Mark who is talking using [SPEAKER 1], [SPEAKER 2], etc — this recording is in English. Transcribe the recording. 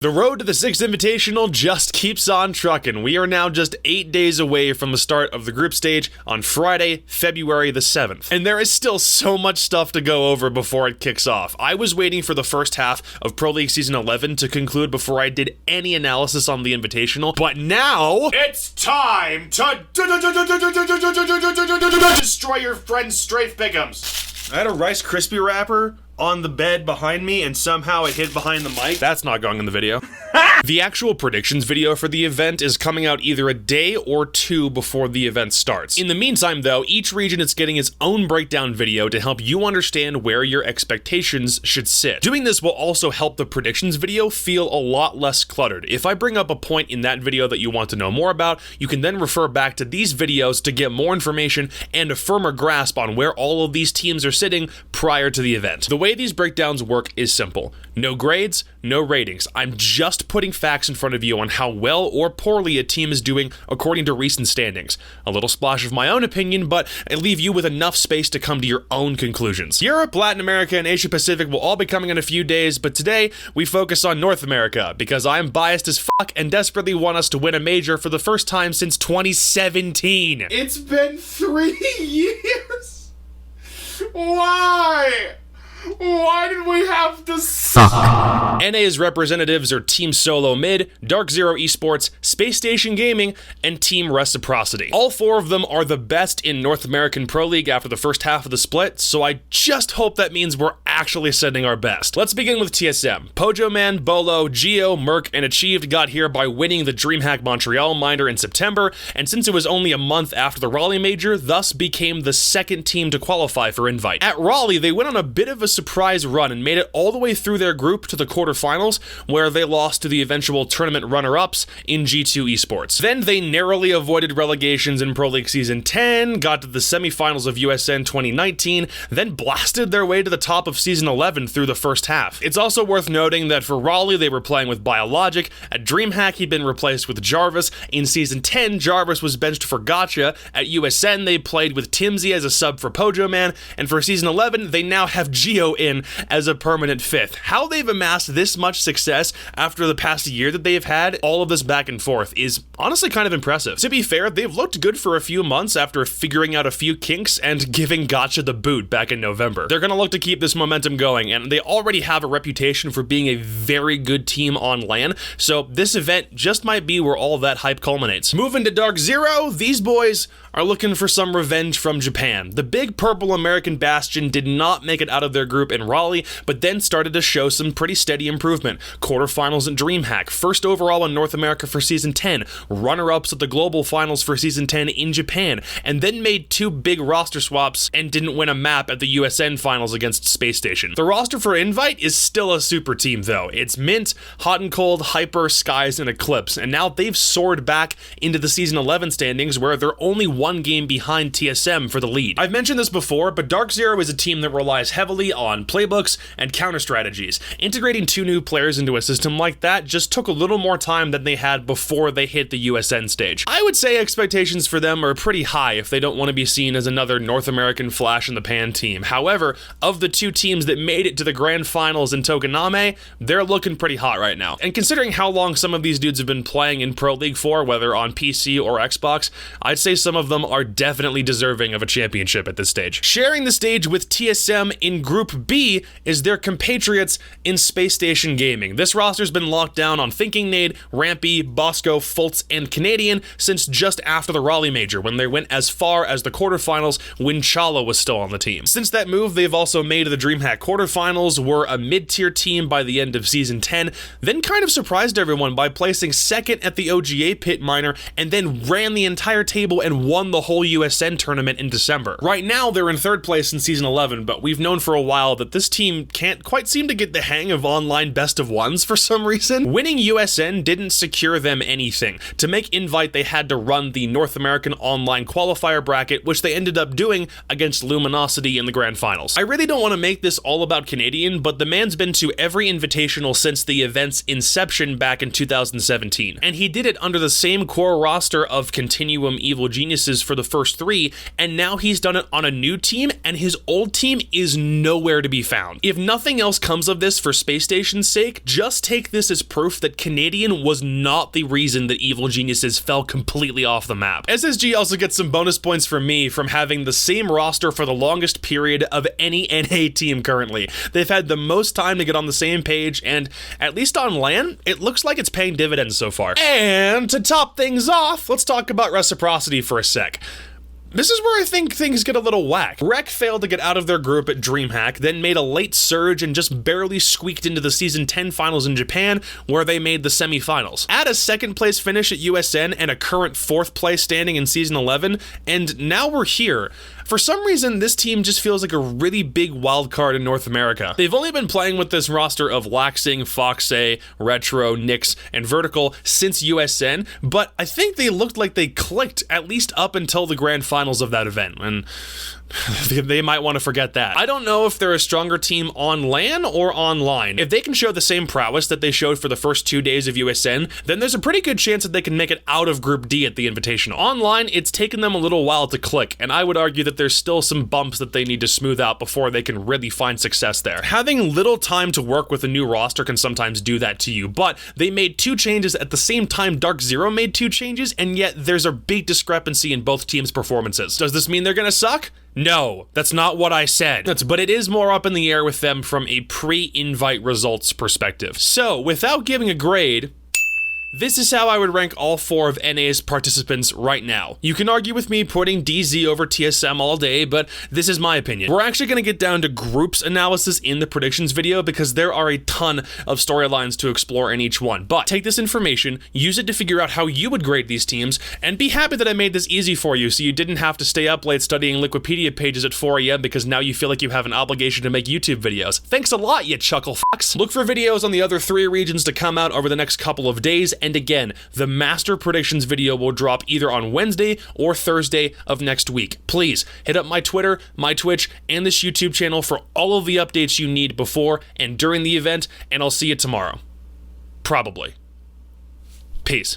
[SPEAKER 1] The road to the Six Invitational just keeps on trucking. We are now just 8 days away from the start of the group stage on Friday, February the 7th. And there is still so much stuff to go over before it kicks off. I was waiting for the first half of Pro League Season 11 to conclude before I did any analysis on the Invitational, but now it's time to destroy your friend's strafe pick'ems. I had a Rice Krispie wrapper on the bed behind me, and somehow it hid behind the mic. That's not going in the video. The actual predictions video for the event is coming out either a day or two before the event starts. In the meantime, though, each region is getting its own breakdown video to help you understand where your expectations should sit. Doing this will also help the predictions video feel a lot less cluttered. If I bring up a point in that video that you want to know more about, you can then refer back to these videos to get more information and a firmer grasp on where all of these teams are sitting prior to the event. The way these breakdowns work is simple. No grades, no ratings. I'm just putting facts in front of you on how well or poorly a team is doing according to recent standings. A little splash of my own opinion, but I leave you with enough space to come to your own conclusions. Europe, Latin America, and Asia Pacific will all be coming in a few days, but today we focus on North America because I'm biased as fuck and desperately want us to win a major for the first time since 2017. It's been 3 years. Why? Why did we have to suck? NA's representatives are Team Solo Mid, DarkZero Esports, Spacestation Gaming, and Team Reciprocity. All four of them are the best in North American Pro League after the first half of the split, so I just hope that means we're actually sending our best. Let's begin with TSM. Pojoman, Bolo, Geo, Merc, and Achieved got here by winning the DreamHack Montreal minor in September, and since it was only a month after the Raleigh major, thus became the second team to qualify for Invite. At Raleigh, they went on a bit of a surprise run and made it all the way through their group to the quarterfinals, where they lost to the eventual tournament runner-ups in G2 Esports. Then they narrowly avoided relegations in Pro League Season 10, got to the semifinals of USN 2019, then blasted their way to the top of Season 11 through the first half. It's also worth noting that for Raleigh, they were playing with Biologic. At DreamHack, he'd been replaced with Jarvis. In Season 10, Jarvis was benched for Gotcha. At USN, they played with Timsy as a sub for Pojoman, and for Season 11, they now have Geo in as a permanent fifth. How they've amassed this much success after the past year that they've had all of this back and forth is honestly kind of impressive. To be fair, they've looked good for a few months after figuring out a few kinks and giving Gotcha the boot back in November. They're gonna look to keep this momentum going, and they already have a reputation for being a very good team on LAN, so this event just might be where all that hype culminates. Moving to DarkZero, these boys are looking for some revenge from Japan. The big purple American bastion did not make it out of their group in Raleigh, but then started to show some pretty steady improvement. Quarterfinals in DreamHack, first overall in North America for Season 10, runner-ups at the Global Finals for Season 10 in Japan, and then made two big roster swaps and didn't win a map at the USN Finals against Space Station. The roster for Invite is still a super team though. It's Mint, Hot and Cold, Hyper, Skies, and Eclipse, and now they've soared back into the Season 11 standings where they're only one game behind TSM for the lead. I've mentioned this before, but DarkZero is a team that relies heavily on playbooks and counter strategies. Integrating two new players into a system like that just took a little more time than they had before they hit the USN stage. I would say expectations for them are pretty high if they don't want to be seen as another North American flash in the pan team. However, of the two teams that made it to the grand finals in Tokoname, they're looking pretty hot right now. And considering how long some of these dudes have been playing in Pro League for, whether on PC or Xbox, I'd say some of them are definitely deserving of a championship at this stage. Sharing the stage with TSM in Group B is their compatriots in Space Station Gaming. This roster's been locked down on Thinking Nade, Rampy, Bosco, Fultz, and Canadian since just after the Raleigh major, when they went as far as the quarterfinals when Chala was still on the team. Since that move, they've also made the DreamHack quarterfinals, were a mid-tier team by the end of Season 10, then kind of surprised everyone by placing second at the OGA pit minor, and then ran the entire table and won the whole USN tournament in December. Right now, they're in third place in Season 11, but we've known for a while that this team can't quite seem to get the hang of online best of ones for some reason. Winning USN didn't secure them anything. To make Invite, they had to run the North American online qualifier bracket, which they ended up doing against Luminosity in the grand finals. I really don't want to make this all about Canadian, but the man's been to every invitational since the event's inception back in 2017, and he did it under the same core roster of Continuum Evil Geniuses for the first three, and now he's done it on a new team, and his old team is nowhere nowhere to be found. If nothing else comes of this for Space Station's sake, just take this as proof that Canadian was not the reason that Evil Geniuses fell completely off the map. SSG also gets some bonus points from me from having the same roster for the longest period of any NA team currently. They've had the most time to get on the same page, and at least on LAN, it looks like it's paying dividends so far. And to top things off, let's talk about Reciprocity for a sec. This is where I think things get a little whack. Rec failed to get out of their group at DreamHack, then made a late surge and just barely squeaked into the Season 10 finals in Japan, where they made the semifinals. Add a second place finish at USN and a current 4th place standing in Season 11, and now we're here. For some reason, this team just feels like a really big wild card in North America. They've only been playing with this roster of Laxing, Foxay, Retro, Nyx, and Vertical since USN, but I think they looked like they clicked at least up until the grand finals of that event, and they might want to forget that. I don't know if they're a stronger team on LAN or online. If they can show the same prowess that they showed for the first 2 days of USN, then there's a pretty good chance that they can make it out of Group D at the Invitational. Online, it's taken them a little while to click, and I would argue that there's still some bumps that they need to smooth out before they can really find success there. Having little time to work with a new roster can sometimes do that to you, but they made 2 changes at the same time DarkZero made 2 changes, and yet there's a big discrepancy in both teams' performances. Does this mean they're gonna suck? No, that's not what I said. But it is more up in the air with them from a pre-invite results perspective. So, without giving a grade, this is how I would rank all 4 of NA's participants right now. You can argue with me putting DZ over TSM all day, but this is my opinion. We're actually going to get down to groups analysis in the predictions video because there are a ton of storylines to explore in each one. But take this information, use it to figure out how you would grade these teams, and be happy that I made this easy for you so you didn't have to stay up late studying Liquipedia pages at 4 AM because now you feel like you have an obligation to make YouTube videos. Thanks a lot, you chuckle fucks. Look for videos on the other 3 regions to come out over the next couple of days. And again, the master predictions video will drop either on Wednesday or Thursday of next week. Please hit up my Twitter, my Twitch, and this YouTube channel for all of the updates you need before and during the event, and I'll see you tomorrow. Probably. Peace.